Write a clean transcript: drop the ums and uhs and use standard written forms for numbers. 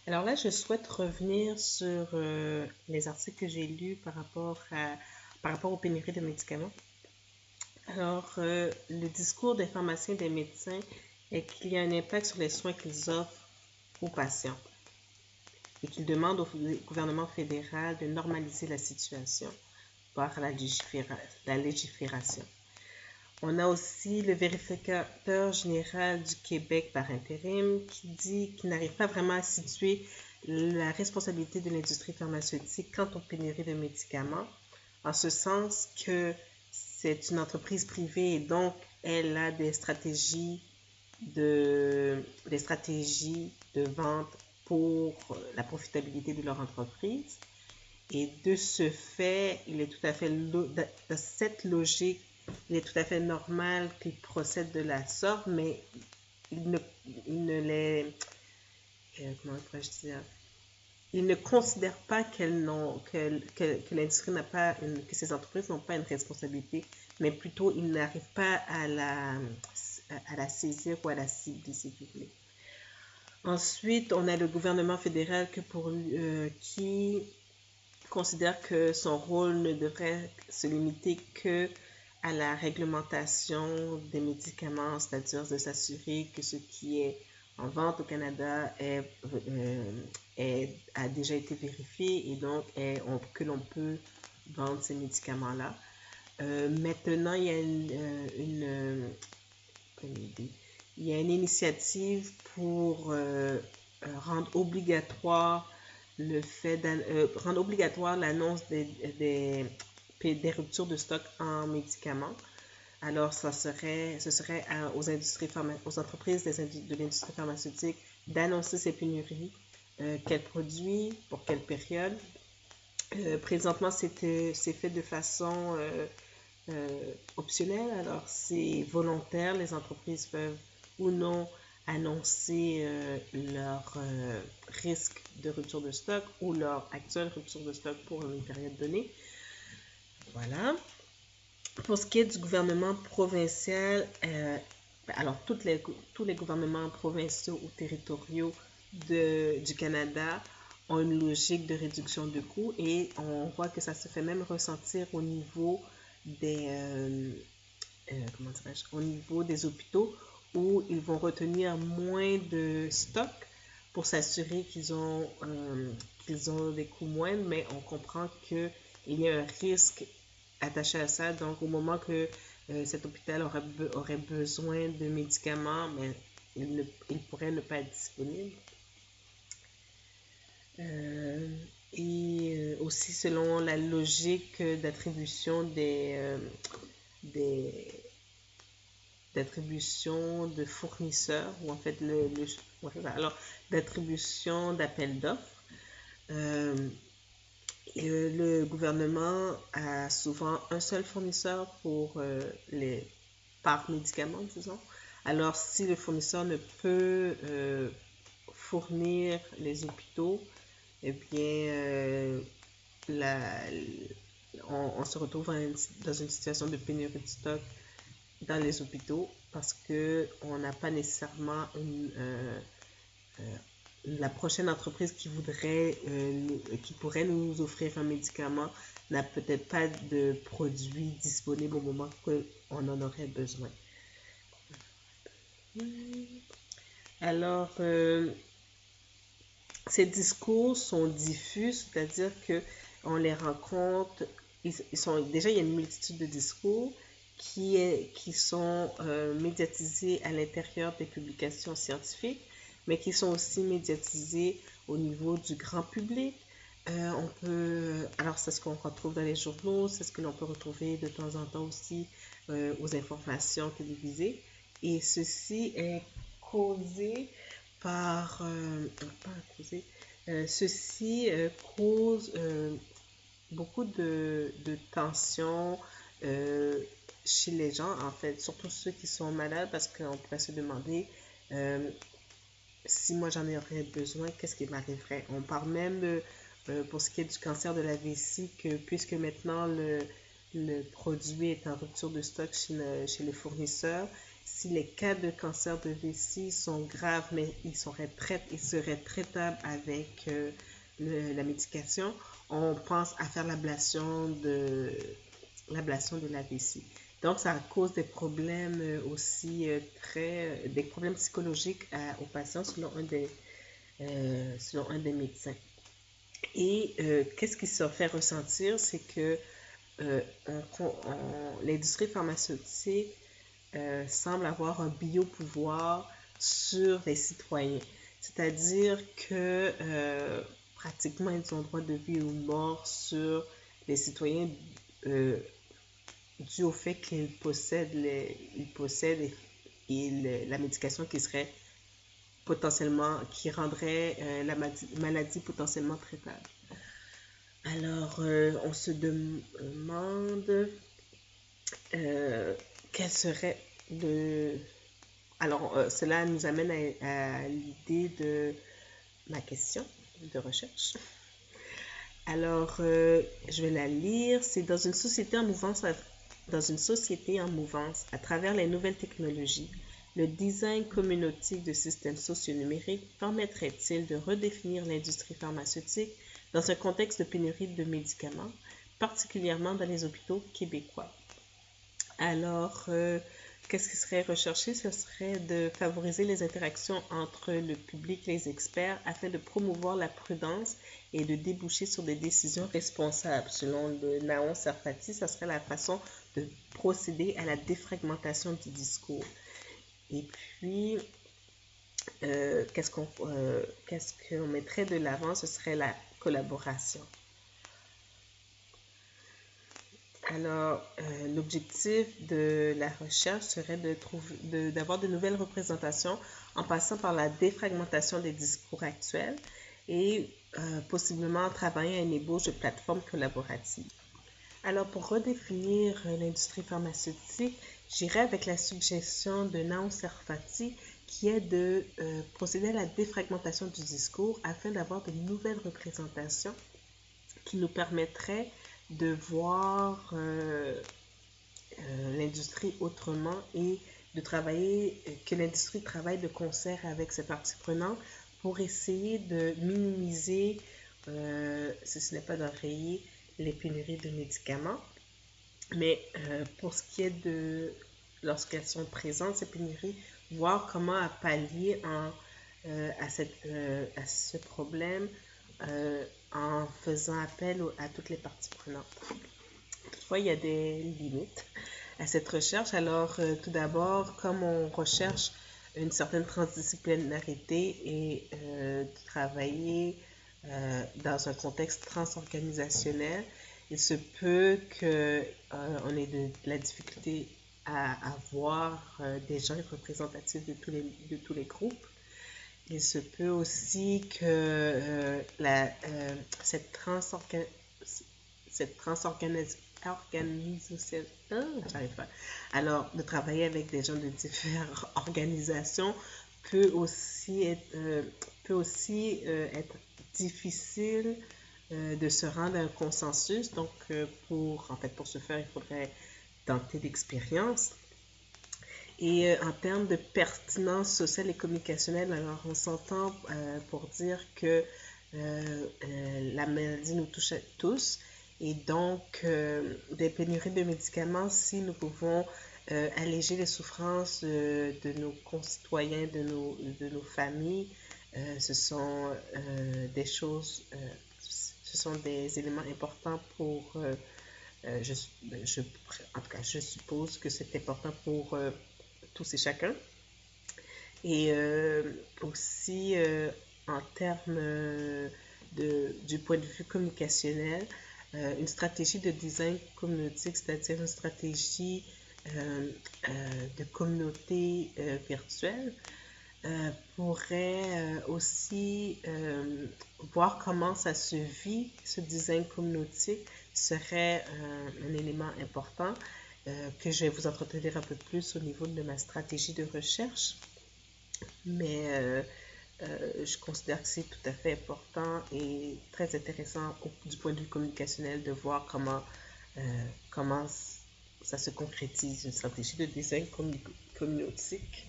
Alors là, je souhaite revenir sur les articles que j'ai lus par rapport aux pénuries de médicaments. Alors, le discours des pharmaciens et des médecins est qu'il y a un impact sur les soins qu'ils offrent aux patients et qu'ils demandent au gouvernement fédéral de normaliser la situation par la légifération. On a aussi le vérificateur général du Québec par intérim qui dit qu'il n'arrive pas vraiment à situer la responsabilité de l'industrie pharmaceutique quant aux pénuries de médicaments, en ce sens que c'est une entreprise privée et donc elle a des stratégies de vente pour la profitabilité de leur entreprise. Et de ce fait, il est tout à fait dans cette logique, il est tout à fait normal qu'ils procèdent de la sorte, mais il ne, il ne les, comment pourrais-je dire, ils ne considèrent pas que l'industrie n'a pas que ces entreprises n'ont pas une responsabilité, mais plutôt ils n'arrivent pas à la saisir ou à la cibler, si vous voulez. Ensuite, on a le gouvernement fédéral qui considère que son rôle ne devrait se limiter que à la réglementation des médicaments, c'est-à-dire de s'assurer que ce qui est en vente au Canada a déjà été vérifié et donc que l'on peut vendre ces médicaments-là. Maintenant, il y a une initiative pour rendre obligatoire rendre obligatoire l'annonce des ruptures de stock en médicaments. Alors, ce serait aux entreprises de l'industrie pharmaceutique d'annoncer ces pénuries, quels produits, pour quelle période. Présentement, c'est fait de façon optionnelle, alors c'est volontaire. Les entreprises peuvent ou non annoncer leur risque de rupture de stock ou leur actuelle rupture de stock pour une période donnée. Voilà. Pour ce qui est du gouvernement provincial, alors tous les gouvernements provinciaux ou territoriaux du Canada ont une logique de réduction de coûts et on voit que ça se fait même ressentir au niveau au niveau des hôpitaux où ils vont retenir moins de stock pour s'assurer qu'ils ont des coûts moindres, mais on comprend qu'il y a un risque attaché à ça. Donc, au moment que cet hôpital aurait besoin de médicaments, mais il pourrait ne pas être disponible. Et aussi selon la logique d'attribution des d'attribution de fournisseurs, ou en fait alors d'attribution d'appels d'offres. Le gouvernement a souvent un seul fournisseur pour par médicament, disons. Alors, si le fournisseur ne peut fournir les hôpitaux, eh bien, on se retrouve dans une situation de pénurie de stock dans les hôpitaux parce qu'on n'a pas nécessairement la prochaine entreprise qui pourrait nous offrir un médicament n'a peut-être pas de produit disponible au moment qu'on en aurait besoin. Alors, ces discours sont diffus, c'est-à-dire qu'on les rencontre, déjà il y a une multitude de discours qui sont médiatisés à l'intérieur des publications scientifiques, mais qui sont aussi médiatisés au niveau du grand public. Alors c'est ce qu'on retrouve dans les journaux, c'est ce que l'on peut retrouver de temps en temps aussi aux informations télévisées. Et ceci est causé par... pas causé, ceci cause beaucoup de tensions chez les gens, en fait, surtout ceux qui sont malades, parce qu'on pourrait se demander si moi j'en aurais besoin, qu'est-ce qui m'arriverait. On parle même, pour ce qui est du cancer de la vessie, que puisque maintenant le produit est en rupture de stock chez le fournisseur, si les cas de cancer de vessie sont graves, mais ils seraient traitables avec la médication, on pense à faire l'ablation de la vessie. Donc, ça cause des problèmes aussi des problèmes psychologiques aux patients selon un des médecins. Et qu'est-ce qui se fait ressentir, c'est que l'industrie pharmaceutique semble avoir un biopouvoir sur les citoyens. C'est-à-dire que pratiquement, ils ont droit de vie ou mort sur les citoyens dû au fait qu'ils possèdent la médication qui rendrait la maladie potentiellement traitable. Alors, on se demande quel serait Alors, cela nous amène à l'idée de ma question de recherche. Alors, je vais la lire. C'est dans une société en mouvance, à travers les nouvelles technologies, le design communautique de systèmes socio-numériques permettrait-il de redéfinir l'industrie pharmaceutique dans un contexte de pénurie de médicaments, particulièrement dans les hôpitaux québécois? Alors, qu'est-ce qui serait recherché? Ce serait de favoriser les interactions entre le public et les experts afin de promouvoir la prudence et de déboucher sur des décisions responsables. Selon le Naon Sarfati, ça serait la façon de procéder à la défragmentation du discours. Et puis, qu'est-ce qu'on mettrait de l'avant? Ce serait la collaboration. Alors, l'objectif de la recherche serait d'avoir de nouvelles représentations en passant par la défragmentation des discours actuels et possiblement en travaillant à une ébauche de plateformes collaboratives. Alors, pour redéfinir l'industrie pharmaceutique, j'irai avec la suggestion de Naon Sarfati qui est de procéder à la défragmentation du discours afin d'avoir de nouvelles représentations qui nous permettraient de voir l'industrie autrement et que l'industrie travaille de concert avec ses parties prenantes pour essayer de minimiser, si ce n'est pas d'enrayer, les pénuries de médicaments. Mais pour ce qui est lorsqu'elles sont présentes, ces pénuries, voir comment pallier à ce problème en faisant appel à toutes les parties prenantes. Toutefois, il y a des limites à cette recherche. Alors, tout d'abord, comme on recherche une certaine transdisciplinarité et travailler dans un contexte transorganisationnel, il se peut qu'on ait de la difficulté à avoir des gens représentatifs de tous les groupes. Il se peut aussi que cette transorganisation, j'arrive pas. Alors, de travailler avec des gens de différentes organisations peut aussi être difficile de se rendre à un consensus. Donc, pour ce faire, il faudrait tenter l'expérience. Et en termes de pertinence sociale et communicationnelle, alors on s'entend pour dire que la maladie nous touche tous et donc des pénuries de médicaments, si nous pouvons alléger les souffrances de nos concitoyens, de nos familles, ce sont des choses, ce sont des éléments importants pour, en tout cas, je suppose que c'est important pour tous et chacun. Et aussi, en termes du point de vue communicationnel, une stratégie de design communautique, c'est-à-dire une stratégie de communauté virtuelle, pourrait aussi voir comment ça se vit, ce design communautique serait un élément important que je vais vous entretenir un peu plus au niveau de ma stratégie de recherche. Mais je considère que c'est tout à fait important et très intéressant du point de vue communicationnel de voir comment ça se concrétise, une stratégie de design communautique.